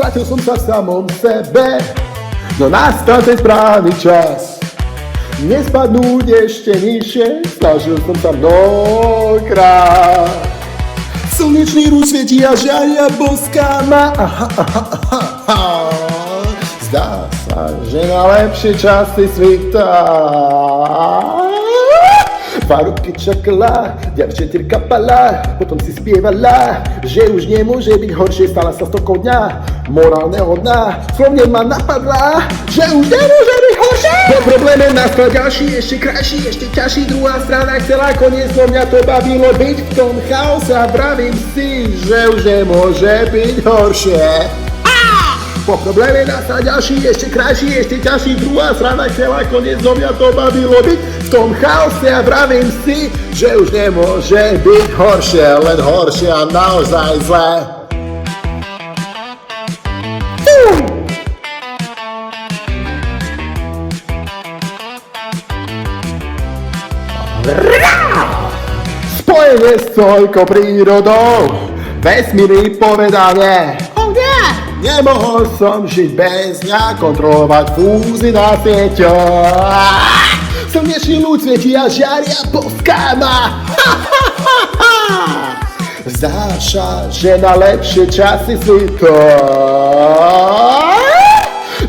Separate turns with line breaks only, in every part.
Stratil som sa v samom sebe, no nastal ten správny čas. Nespadnúť ešte nižšie, snažil som sa mnohokrát. Slnečný rúž svietí a žiaria boská ma. Zdá sa, že na lepšie časy svita. Farubky čakala, dievčatir kapala, potom si spievala, že už nemôže byť horšie, stala sa stokou dňa, morálneho dna, slovne ma napadla, že už nemôže byť horšie. Po probléme nastal ďalší, ešte krajší, ešte ťažší, druhá strana chcela koniec, no mňa to bavilo byť v tom chaose a vravím si, že už nemôže byť horšie. Po probléme nastal ďalší, ešte krajší, ešte ťažší, druhá strana chcela koniec, no mňa to bavilo byť v tom chaose a vravím si, že už nemôže byť horšie, len horšie a naozaj zlé. Spojenie s toľkou prírodou, vesmíry povedanie. Nemohol som žiť bez ňa, kontrolovať fúzy na sieťoch. Slnečný ľud svietí a žiaria boská ma. Zdá sa, že na lepšie časy svito.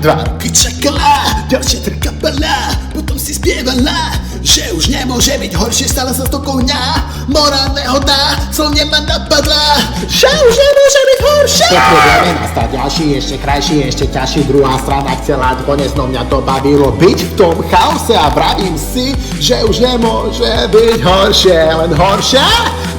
Dva roky čakala, ďalšie trkapala, potom si spievala, že už nemôže byť horšie, stala sa stokou dňa, morálneho dna, slovne ma napadla, že už nemôže byť horšie. Po probléme nastal ďalší, ešte krajší, ešte ťažší, druhá strana chcela doniesť, no mňa to bavilo byť v tom chaose a vravím si, že už nemôže byť horšie, len horšie.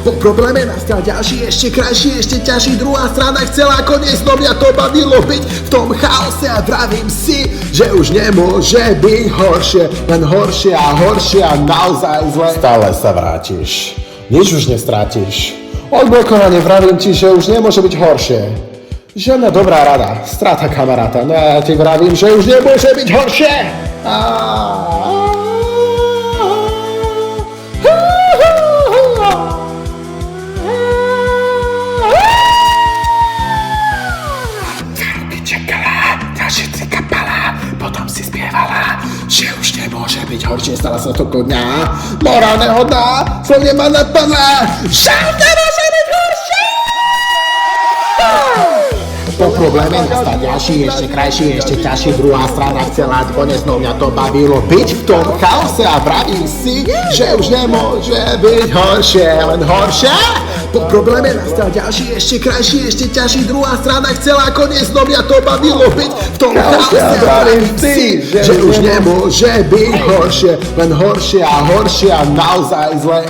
Po probléme nastal ďalší, ešte krajší, ešte ťažší, druhá strana chcela koniec, no mňa to bavilo byť v tom chaose a vravím si, že už nemôže byť horšie, len horšie a horšie a naozaj zle. Stále sa vrátiš, nič už nestrátiš. Odblokovanie vravím ti, že už nemôže byť horšie. Žiadna dobrá rada, strata kamaráta, no ja ti vravím, že už nemôže byť horšie. Potom si spievala, že už nemôže byť horšie, stala sa toľko dňa, morálneho dna, slovne ma napadla, že už nemôže byť horšie. Po probléme nastal ďalší, ešte krajší, ešte ťažší, druhá strana chcela doniesť, no mňa to bavilo byť v tom chaose a vravím si, že už nemôže byť horšie, len horšie. Po probléme nastal ďalší, ešte krajší, ešte ťažší, druhá strana chcela koniec, no mňa to bavilo byť v tom chaose a vravím si, že už nemôže byť horšie, len horšie a horšie a naozaj zle.